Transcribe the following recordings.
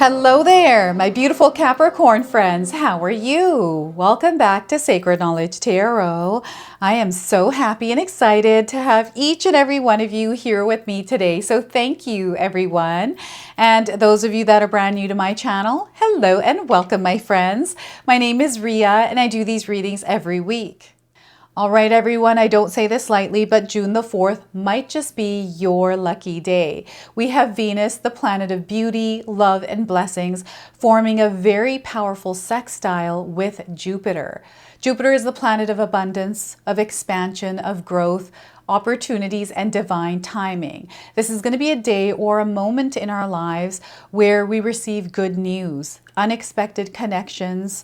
Hello there, my beautiful Capricorn friends. How are you? Welcome back to Sacred Knowledge Tarot. I am so happy and excited to have each and every one of you here with me today. So thank you, everyone. And those of you that are brand new to my channel, hello and welcome, my friends. My name is Ria and I do these readings every week. All right, everyone, I don't say this lightly, but June the 4th might just be your lucky day. We have Venus, the planet of beauty, love, and blessings, forming a very powerful sextile with Jupiter. Jupiter is the planet of abundance, of expansion, of growth, opportunities, and divine timing. This is going to be a day or a moment in our lives where we receive good news, unexpected connections,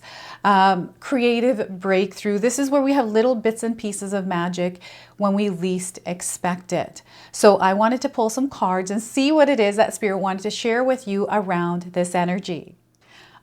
creative breakthrough. This is where we have little bits and pieces of magic when we least expect it. So I wanted to pull some cards and see what it is that Spirit wanted to share with you around this energy.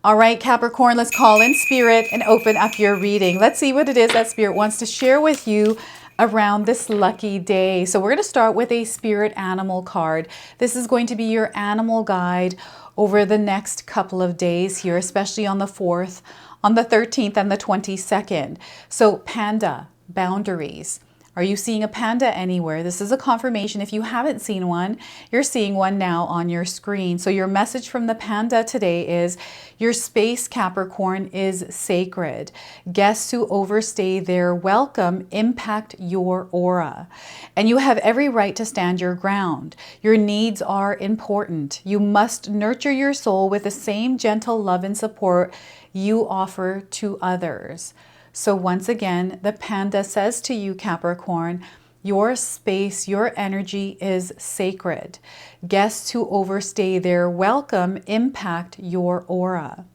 All right, Capricorn, let's call in Spirit and open up your reading. Let's see what it is that Spirit wants to share with you around this lucky day. So we're going to start with a Spirit Animal card. This is going to be your animal guide over the next couple of days here, especially on the 4th, on the 13th, and the 22nd. So panda, boundaries. Are you seeing a panda anywhere? This is a confirmation. If you haven't seen one, you're seeing one now on your screen. So your message from the panda today is your space, Capricorn, is sacred. Guests who overstay their welcome impact your aura. And you have every right to stand your ground. Your needs are important. You must nurture your soul with the same gentle love and support you offer to others. So once again, the panda says to you, Capricorn, your space, your energy is sacred. Guests who overstay their welcome impact your aura.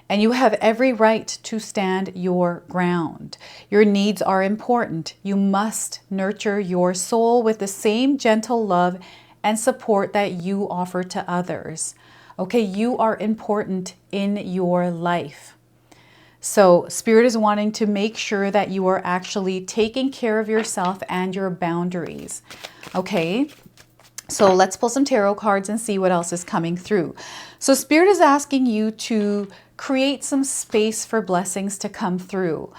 And you have every right to stand your ground. Your needs are important. You must nurture your soul with the same gentle love and support that you offer to others. Okay, you are important in your life. So Spirit is wanting to make sure that you are actually taking care of yourself and your boundaries. Okay, so let's pull some tarot cards and see what else is coming through. So Spirit is asking you to create some space for blessings to come through.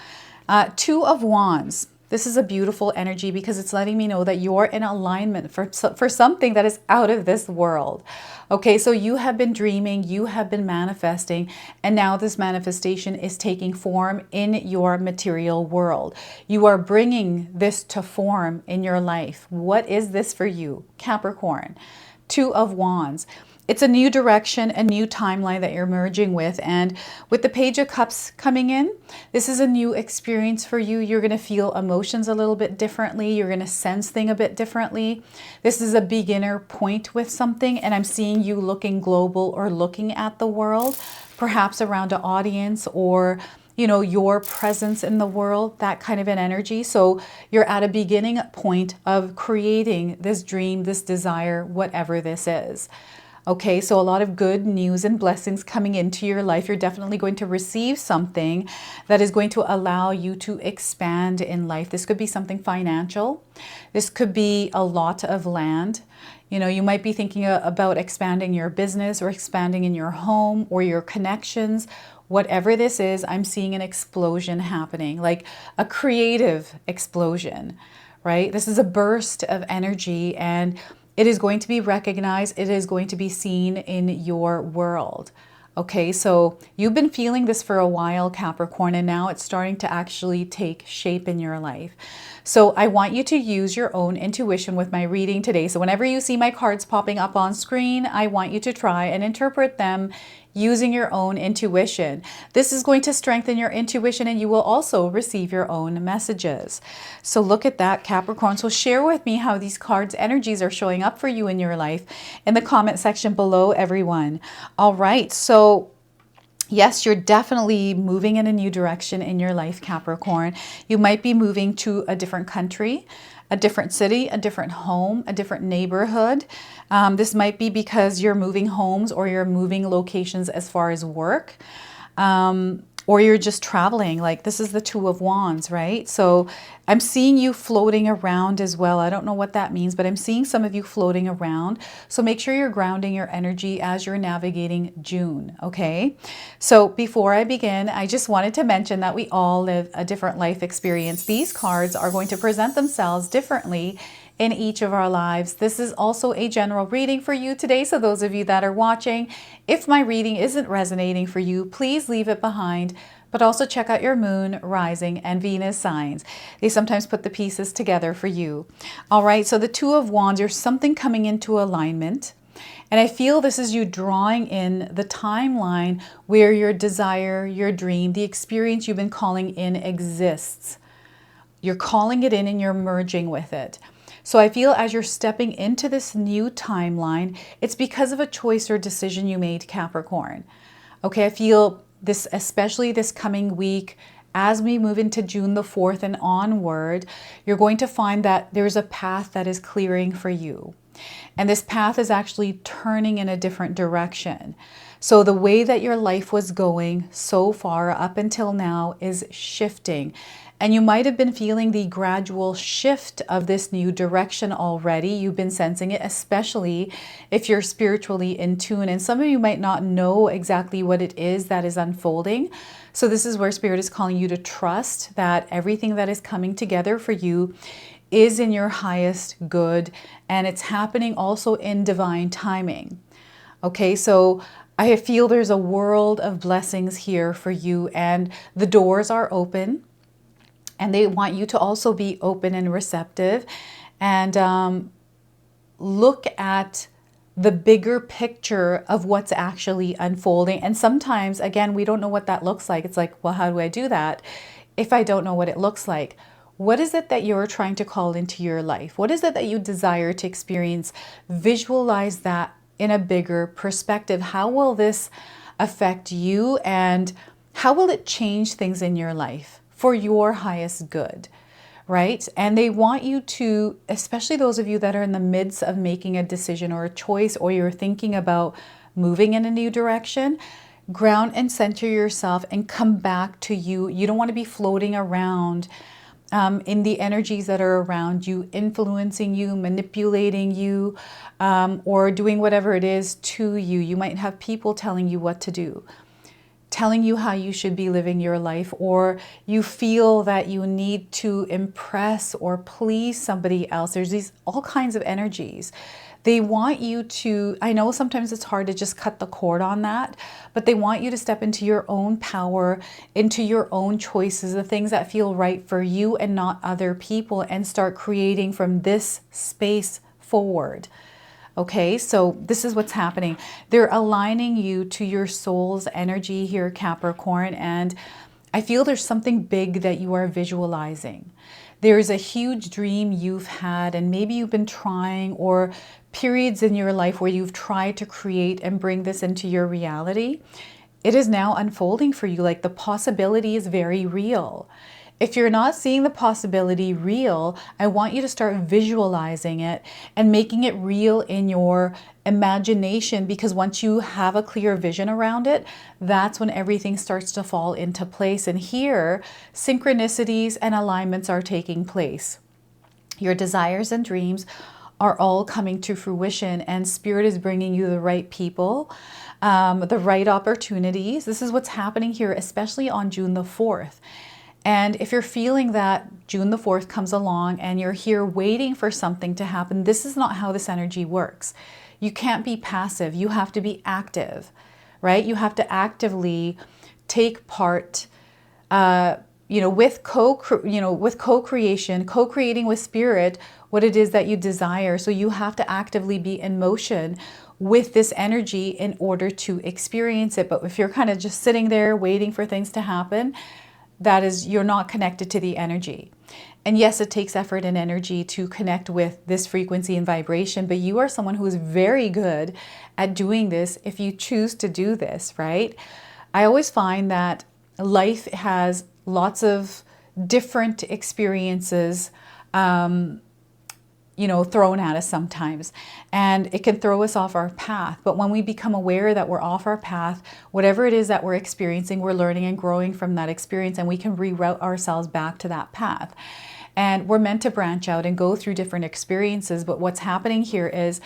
Two of Wands. This is a beautiful energy because it's letting me know that you're in alignment for something that is out of this world. Okay, so you have been dreaming, you have been manifesting, and now this manifestation is taking form in your material world. You are bringing this to form in your life. What is this for you, Capricorn? Two of Wands. It's a new direction, a new timeline that you're merging with. And with the Page of Cups coming in, this is a new experience for you. You're going to feel emotions a little bit differently. You're going to sense things a bit differently. This is a beginner point with something. And I'm seeing you looking global or looking at the world, perhaps around an audience or your presence in the world, that kind of an energy. So you're at a beginning point of creating this dream, this desire, whatever this is. Okay, so a lot of good news and blessings coming into your life. You're definitely going to receive something that is going to allow you to expand in life. This could be something financial. This could be a lot of land. You might be thinking about expanding your business or expanding in your home or your connections. Whatever this is, I'm seeing an explosion happening, like a creative explosion, right? This is a burst of energy and it is going to be recognized. It is going to be seen in your world. Okay, so you've been feeling this for a while, Capricorn, and now it's starting to actually take shape in your life. So I want you to use your own intuition with my reading today. So whenever you see my cards popping up on screen, I want you to try and interpret them using your own intuition. This is going to strengthen your intuition and you will also receive your own messages. So look at that, Capricorn. So share with me how these cards' energies are showing up for you in your life in the comment section below, everyone. All right, so yes, you're definitely moving in a new direction in your life, Capricorn. You might be moving to a different country, a different city, a different home, a different neighborhood. This might be because you're moving homes or you're moving locations as far as work. or you're just traveling. Like this is the Two of Wands, right? So I'm seeing you floating around as well. I don't know what that means, but I'm seeing some of you floating around. So make sure you're grounding your energy as you're navigating June, okay? So before I begin, I just wanted to mention that we all live a different life experience. These cards are going to present themselves differently in each of our lives. This is also a general reading for you today. So those of you that are watching, if my reading isn't resonating for you, please leave it behind, but also check out your moon, rising, and Venus signs. They sometimes put the pieces together for you. All right, so the Two of Wands, there's something coming into alignment. And I feel this is you drawing in the timeline where your desire, your dream, the experience you've been calling in exists. You're calling it in and you're merging with it. So I feel as you're stepping into this new timeline, it's because of a choice or decision you made, Capricorn. Okay, I feel this, especially this coming week, as we move into June the 4th and onward, you're going to find that there's a path that is clearing for you. And this path is actually turning in a different direction. So the way that your life was going so far up until now is shifting. And you might have been feeling the gradual shift of this new direction already. You've been sensing it, especially if you're spiritually in tune. And some of you might not know exactly what it is that is unfolding. So this is where Spirit is calling you to trust that everything that is coming together for you is in your highest good. And it's happening also in divine timing. Okay, so I feel there's a world of blessings here for you, and the doors are open. And they want you to also be open and receptive and look at the bigger picture of what's actually unfolding. And sometimes, again, we don't know what that looks like. It's like, well, how do I do that if I don't know what it looks like? What is it that you're trying to call into your life? What is it that you desire to experience? Visualize that in a bigger perspective. How will this affect you, and how will it change things in your life for your highest good, right? And they want you to, especially those of you that are in the midst of making a decision or a choice, or you're thinking about moving in a new direction, ground and center yourself and come back to you. You don't want to be floating around in the energies that are around you, influencing you, manipulating you, or doing whatever it is to you. You might have people telling you what to do, telling you how you should be living your life, or you feel that you need to impress or please somebody else. There's these all kinds of energies. They want you to, I know sometimes it's hard to just cut the cord on that, but they want you to step into your own power, into your own choices, the things that feel right for you and not other people, and start creating from this space forward. Okay, so this is what's happening. They're aligning you to your soul's energy here, Capricorn, and I feel there's something big that you are visualizing. There's a huge dream you've had, and maybe you've been trying, or periods in your life where you've tried to create and bring this into your reality. It is now unfolding for you. Like the possibility is very real. If you're not seeing the possibility real, I want you to start visualizing it and making it real in your imagination, because once you have a clear vision around it, that's when everything starts to fall into place. And here, synchronicities and alignments are taking place. Your desires and dreams are all coming to fruition, and Spirit is bringing you the right people, the right opportunities. This is what's happening here, especially on June the 4th. And if you're feeling that June the 4th comes along and you're here waiting for something to happen, this is not how this energy works. You can't be passive. You have to be active, right? You have to actively take part, with co-creation, co-creating with Spirit what it is that you desire. So you have to actively be in motion with this energy in order to experience it. But if you're kind of just sitting there waiting for things to happen, that is, you're not connected to the energy. And yes, it takes effort and energy to connect with this frequency and vibration, but you are someone who is very good at doing this if you choose to do this, right? I always find that life has lots of different experiences thrown at us sometimes, and it can throw us off our path. But when we become aware that we're off our path, whatever it is that we're experiencing, we're learning and growing from that experience, and we can reroute ourselves back to that path. And we're meant to branch out and go through different experiences. But what's happening here is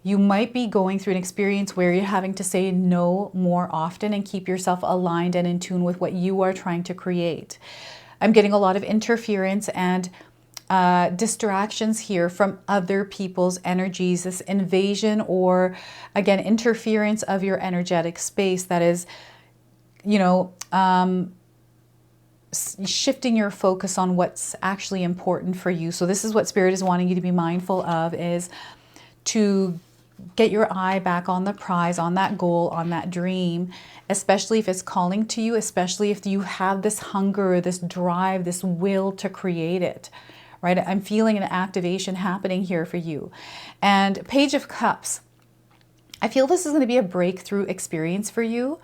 you might be going through an experience where you're having to say no more often and keep yourself aligned and in tune with what you are trying to create. I'm getting a lot of interference and distractions here from other people's energies, this invasion or, again, interference of your energetic space that is, shifting your focus on what's actually important for you. So this is what Spirit is wanting you to be mindful of, is to get your eye back on the prize, on that goal, on that dream, especially if it's calling to you, especially if you have this hunger, this drive, this will to create it, right? I'm feeling an activation happening here for you. And Page of Cups, I feel this is going to be a breakthrough experience for you,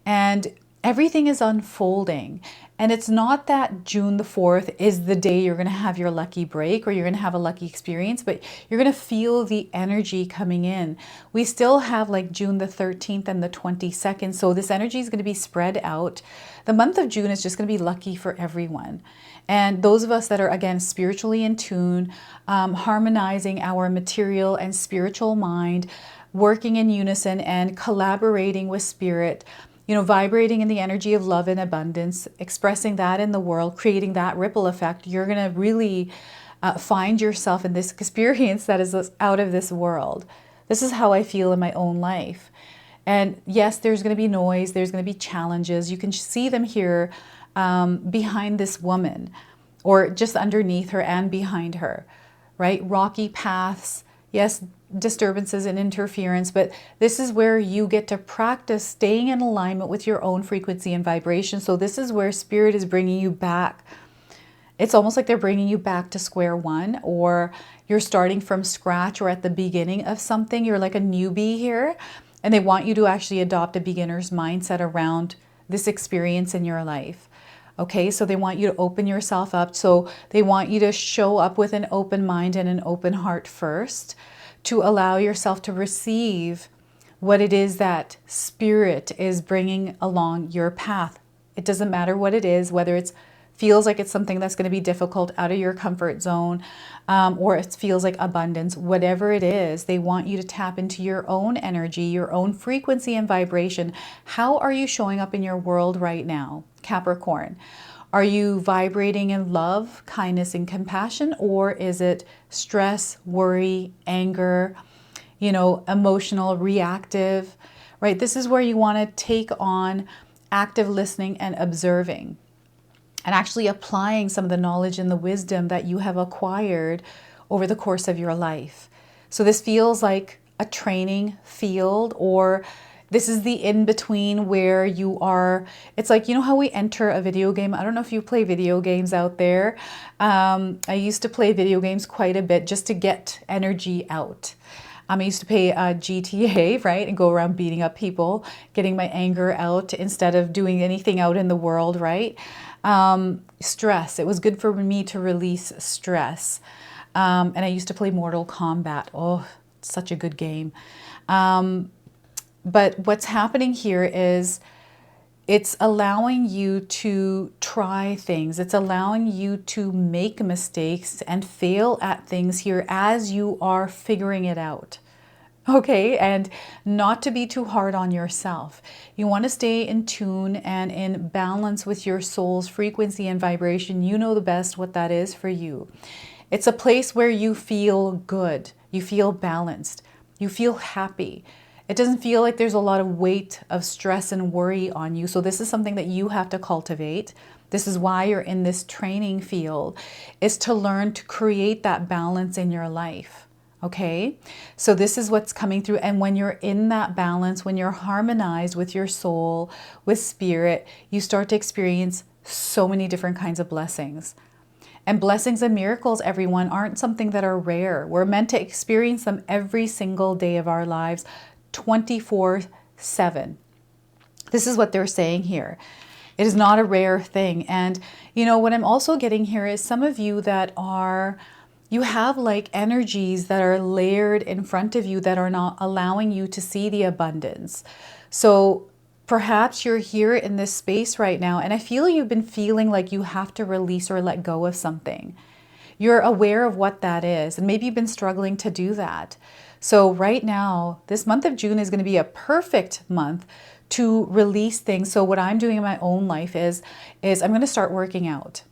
and everything is unfolding. And it's not that June the 4th is the day you're going to have your lucky break or you're going to have a lucky experience, but you're going to feel the energy coming in. We still have like June the 13th and the 22nd. So this energy is going to be spread out. The month of June is just going to be lucky for everyone. And those of us that are, again, spiritually in tune, harmonizing our material and spiritual mind, working in unison and collaborating with Spirit, vibrating in the energy of love and abundance, expressing that in the world, creating that ripple effect, you're going to really find yourself in this experience that is out of this world. This is how I feel in my own life. And yes, there's going to be noise, there's going to be challenges. You can see them here behind this woman, or just underneath her and behind her, right? Rocky paths, yes, disturbances and interference, but this is where you get to practice staying in alignment with your own frequency and vibration. So this is where Spirit is bringing you back. It's almost like they're bringing you back to square one, or you're starting from scratch or at the beginning of something. You're like a newbie here, and they want you to actually adopt a beginner's mindset around this experience in your life. Okay, so they want you to open yourself up. So they want you to show up with an open mind and an open heart first, to allow yourself to receive what it is that Spirit is bringing along your path. It doesn't matter what it is, whether it feels like it's something that's going to be difficult, out of your comfort zone, or it feels like abundance, whatever it is, they want you to tap into your own energy, your own frequency and vibration. How are you showing up in your world right now, Capricorn? Are you vibrating in love, kindness, and compassion, or is it stress, worry, anger, emotional, reactive, right? This is where you want to take on active listening and observing, and actually applying some of the knowledge and the wisdom that you have acquired over the course of your life. So this feels like a training field, or this is the in-between where you are. It's like, how we enter a video game. I don't know if you play video games out there. I used to play video games quite a bit just to get energy out. I used to play GTA, right? And go around beating up people, getting my anger out instead of doing anything out in the world, right? Stress. It was good for me to release stress. And I used to play Mortal Kombat. Oh, such a good game. But what's happening here is it's allowing you to try things. It's allowing you to make mistakes and fail at things here as you are figuring it out. Okay, and not to be too hard on yourself. You want to stay in tune and in balance with your soul's frequency and vibration. You know the best what that is for you. It's a place where you feel good, you feel balanced, you feel happy. It doesn't feel like there's a lot of weight of stress and worry on you. So this is something that you have to cultivate. This is why you're in this training field, is to learn to create that balance in your life. Okay, so this is what's coming through. And when you're in that balance, when you're harmonized with your soul, with Spirit, you start to experience so many different kinds of blessings. And blessings and miracles, everyone, aren't something that are rare. We're meant to experience them every single day of our lives, 24/7. This is what they're saying here. It is not a rare thing. And what I'm also getting here is some of you that are You have like energies that are layered in front of you that are not allowing you to see the abundance. So perhaps you're here in this space right now, and I feel you've been feeling like you have to release or let go of something. You're aware of what that is, and maybe you've been struggling to do that. So right now, this month of June is going to be a perfect month to release things. So what I'm doing in my own life is I'm going to start working out.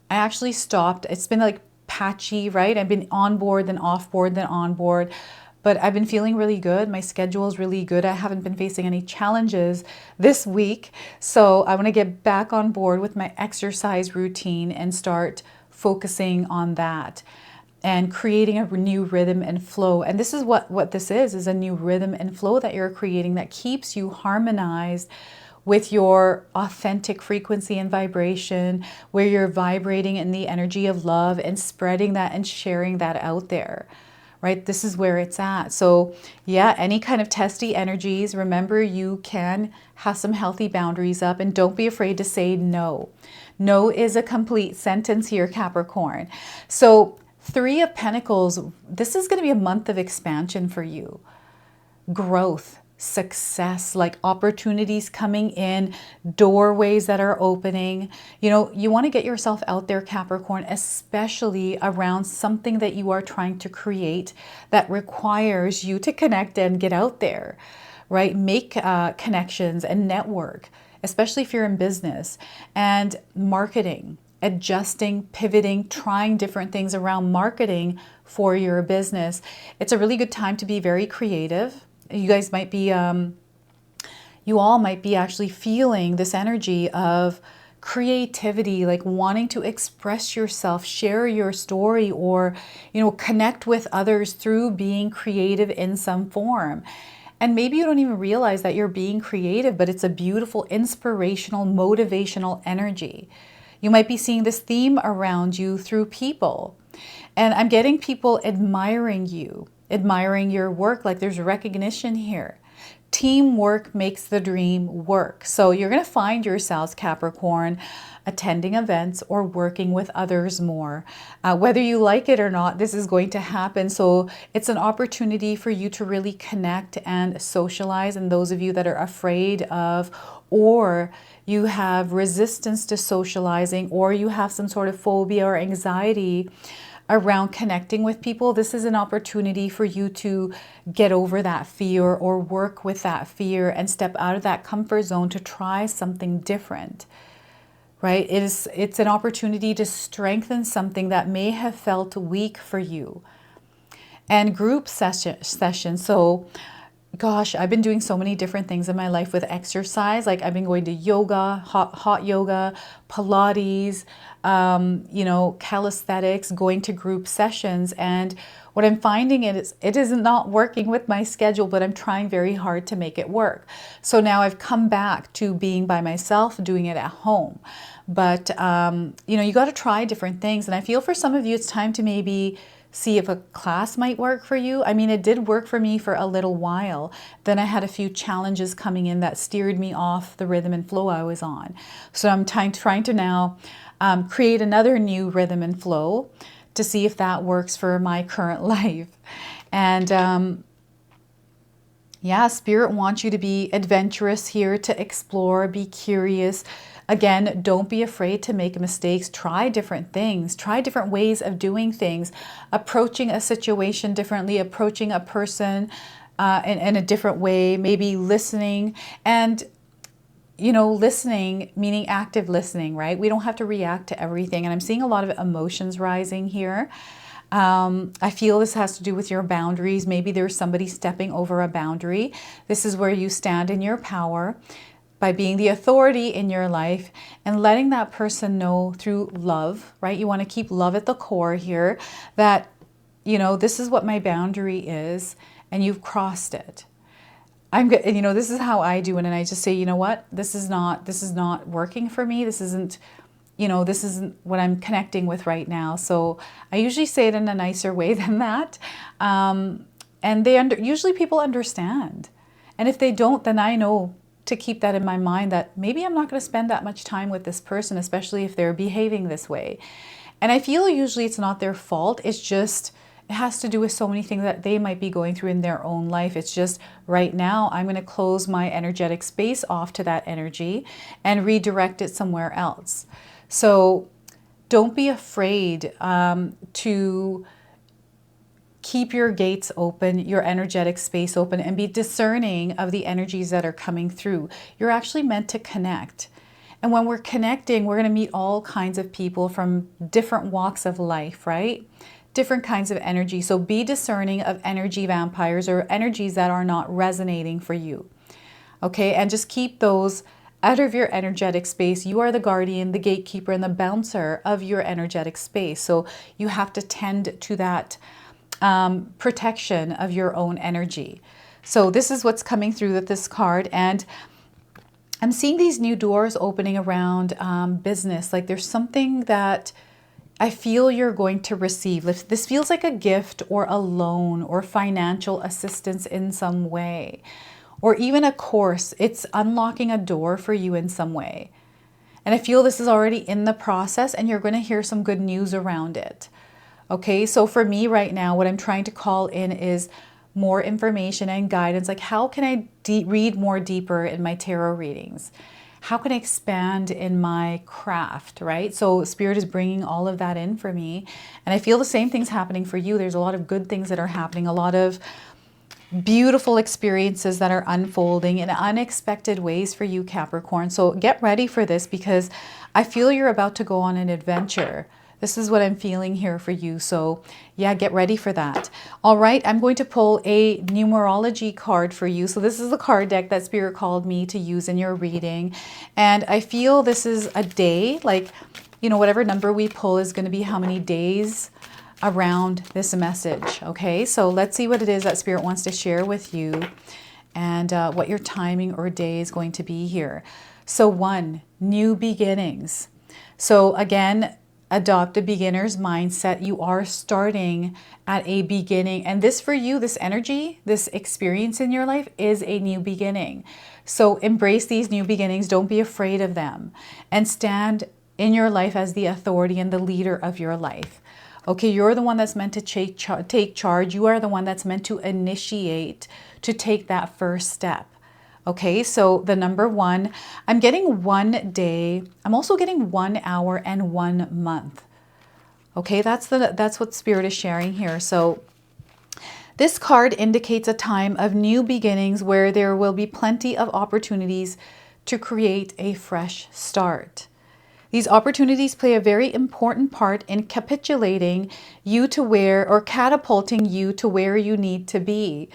I actually stopped. It's been like patchy, right? I've been on board, then off board, then on board. But I've been feeling really good. My schedule is really good. I haven't been facing any challenges this week. So I want to get back on board with my exercise routine and start focusing on that and creating a new rhythm and flow. And this is what this is a new rhythm and flow that you're creating that keeps you harmonized with your authentic frequency and vibration, where you're vibrating in the energy of love and spreading that and sharing that out there, right? This is where it's at. So yeah, any kind of testy energies, remember you can have some healthy boundaries up, and don't be afraid to say no. No is a complete sentence here, Capricorn. So Three of Pentacles, this is going to be a month of expansion for you. Growth, success, like opportunities coming in, doorways that are opening. You know, you want to get yourself out there, Capricorn, especially around something that you are trying to create that requires you to connect and get out there, right? Make connections and network, especially if you're in business and marketing. Adjusting, pivoting, trying different things around marketing for your business. It's a really good time to be very creative. You guys might be, you all might be actually feeling this energy of creativity, like wanting to express yourself, share your story, or, you know, connect with others through being creative in some form. And maybe you don't even realize that you're being creative, but it's a beautiful, inspirational, motivational energy. You might be seeing this theme around you through people. And I'm getting people admiring you, admiring your work, like there's recognition here. Teamwork makes the dream work. So you're going to find yourselves, Capricorn, attending events or working with others more. Whether you like it or not, this is going to happen. So it's an opportunity for you to really connect and socialize. And those of you that are afraid of, or you have resistance to socializing, or you have some sort of phobia or anxiety around connecting with people, this is an opportunity for you to get over that fear or work with that fear and step out of that comfort zone to try something different, right? It's an opportunity to strengthen something that may have felt weak for you. And group session. So gosh, I've been doing so many different things in my life with exercise. Like I've been going to yoga, hot yoga, Pilates, you know, calisthenics, going to group sessions. And what I'm finding is it is not working with my schedule, but I'm trying very hard to make it work. So now I've come back to being by myself, doing it at home. But, you know, you got to try different things. And I feel for some of you, it's time to maybe see if a class might work for you. I mean, it did work for me for a little while. Then I had a few challenges coming in that steered me off the rhythm and flow I was on. So I'm trying to now create another new rhythm and flow to see if that works for my current life. And yeah, Spirit wants you to be adventurous here, to explore, be curious. Again, don't be afraid to make mistakes. Try different things. Try different ways of doing things. Approaching a situation differently, approaching a person in a different way, maybe listening. And, you know, listening, meaning active listening, right? We don't have to react to everything. And I'm seeing a lot of emotions rising here. I feel this has to do with your boundaries. Maybe there's somebody stepping over a boundary. This is where you stand in your power by being the authority in your life and letting that person know through love, right? You want to keep love at the core here, that, you know, this is what my boundary is and you've crossed it. I'm good. You know, this is how I do it. And I just say, you know what, this is not working for me. This isn't, you know, this isn't what I'm connecting with right now. So I usually say it in a nicer way than that. And usually people understand. And if they don't, then I know to keep that in my mind, that maybe I'm not going to spend that much time with this person, especially if they're behaving this way. And I feel usually it's not their fault. It's just, it has to do with so many things that they might be going through in their own life. It's just right now I'm going to close my energetic space off to that energy and redirect it somewhere else. So don't be afraid to keep your gates open, your energetic space open, and be discerning of the energies that are coming through. You're actually meant to connect. And when we're connecting, we're going to meet all kinds of people from different walks of life, right? Different kinds of energy. So be discerning of energy vampires or energies that are not resonating for you. Okay, and just keep those out of your energetic space. You are the guardian, the gatekeeper, and the bouncer of your energetic space. So you have to tend to that protection of your own energy. So this is what's coming through with this card. And I'm seeing these new doors opening around business. Like there's something that I feel you're going to receive. This feels like a gift or a loan or financial assistance in some way, or even a course. It's unlocking a door for you in some way. And I feel this is already in the process and you're going to hear some good news around it. Okay, so for me right now, what I'm trying to call in is more information and guidance. Like how can I read more deeper in my tarot readings? How can I expand in my craft, right? So Spirit is bringing all of that in for me. And I feel the same thing's happening for you. There's a lot of good things that are happening, a lot of beautiful experiences that are unfolding in unexpected ways for you, Capricorn. So get ready for this because I feel you're about to go on an adventure. This is what I'm feeling here for you. So yeah, get ready for that. All right, I'm going to pull a numerology card for you. So this is the card deck that Spirit called me to use in your reading. And I feel this is a day, like, you know, whatever number we pull is going to be how many days around this message. Okay, so let's see what it is that Spirit wants to share with you and what your timing or day is going to be here. So 1, new beginnings. So again, adopt a beginner's mindset. You are starting at a beginning. And this for you, this energy, this experience in your life is a new beginning. So embrace these new beginnings. Don't be afraid of them. And stand in your life as the authority and the leader of your life. Okay, you're the one that's meant to take charge. You are the one that's meant to initiate, to take that first step. Okay, so the number 1, I'm getting 1 day. I'm also getting 1 hour and 1 month. Okay, that's what Spirit is sharing here. So this card indicates a time of new beginnings where there will be plenty of opportunities to create a fresh start. These opportunities play a very important part in capitulating you to where, or catapulting you to where you need to be.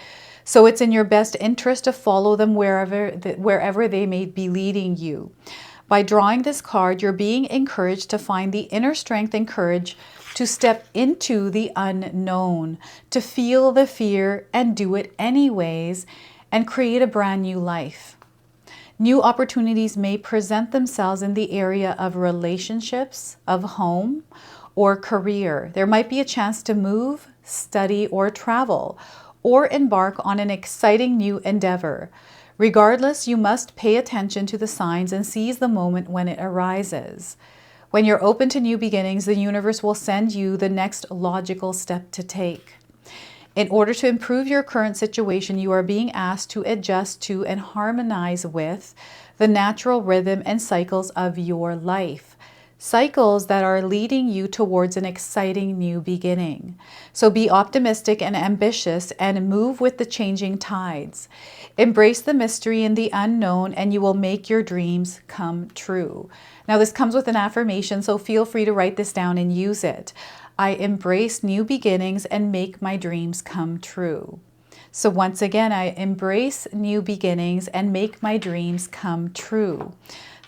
So it's in your best interest to follow them wherever they may be leading you. By drawing this card, you're being encouraged to find the inner strength and courage to step into the unknown, to feel the fear and do it anyways, and create a brand new life. New opportunities may present themselves in the area of relationships, of home, or career. There might be a chance to move, study, or travel, or embark on an exciting new endeavor. Regardless, you must pay attention to the signs and seize the moment when it arises. When you're open to new beginnings, the universe will send you the next logical step to take. In order to improve your current situation, you are being asked to adjust to and harmonize with the natural rhythm and cycles of your life. Cycles that are leading you towards an exciting new beginning. So be optimistic and ambitious and move with the changing tides. Embrace the mystery and the unknown and you will make your dreams come true. Now this comes with an affirmation, so feel free to write this down and use it. I embrace new beginnings and make my dreams come true. So once again, I embrace new beginnings and make my dreams come true.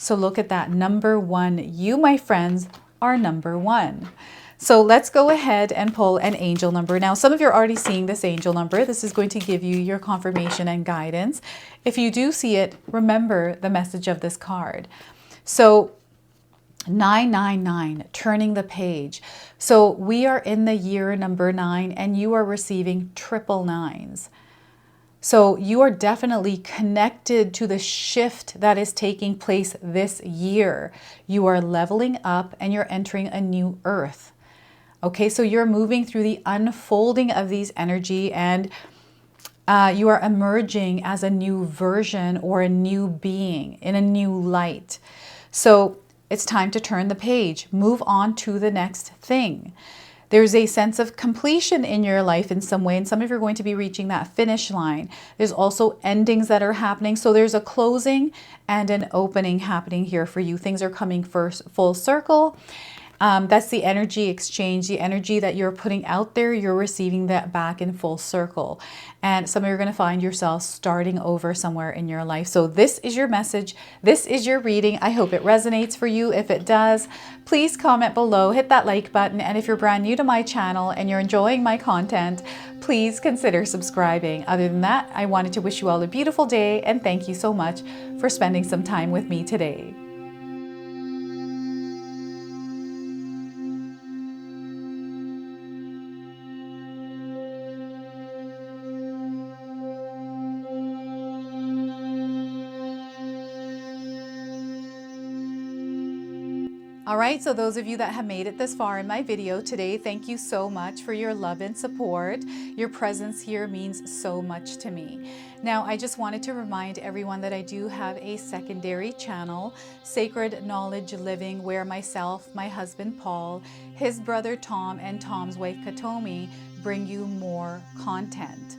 So look at that, number 1. You, my friends, are number 1. So let's go ahead and pull an angel number. Now, some of you are already seeing this angel number. This is going to give you your confirmation and guidance. If you do see it, remember the message of this card. So 999, turning the page. So we are in the year number 9 and you are receiving triple nines. So you are definitely connected to the shift that is taking place this year. You are leveling up and you're entering a new earth. Okay, so you're moving through the unfolding of these energy, and you are emerging as a new version or a new being in a new light. So it's time to turn the page, move on to the next thing. There's a sense of completion in your life in some way, and some of you are going to be reaching that finish line. There's also endings that are happening. So there's a closing and an opening happening here for you. Things are coming first full circle. That's the energy exchange, the energy that you're putting out there, you're receiving that back in full circle. And some of you are going to find yourself starting over somewhere in your life. So this is your message. This is your reading. I hope it resonates for you. If it does, please comment below, hit that like button. And if you're brand new to my channel and you're enjoying my content, please consider subscribing. Other than that, I wanted to wish you all a beautiful day, and thank you so much for spending some time with me today. All right, so those of you that have made it this far in my video today, thank you so much for your love and support. Your presence here means so much to me. Now, I just wanted to remind everyone that I do have a secondary channel, Sacred Knowledge Living, where myself, my husband Paul, his brother Tom, and Tom's wife Katomi bring you more content.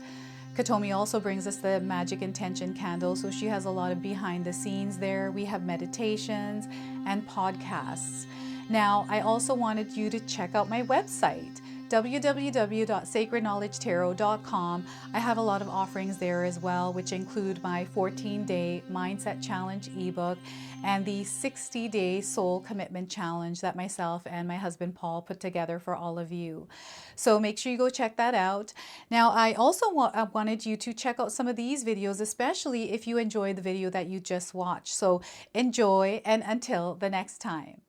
Katomi also brings us the Magic Intention candle, so she has a lot of behind the scenes there. We have meditations and podcasts. Now, I also wanted you to check out my website, www.sacredknowledgetarot.com. I have a lot of offerings there as well, which include my 14-day Mindset Challenge ebook and the 60-day Soul Commitment Challenge that myself and my husband Paul put together for all of you. So make sure you go check that out. Now, I also wanted you to check out some of these videos, especially if you enjoyed the video that you just watched. So enjoy, and until the next time.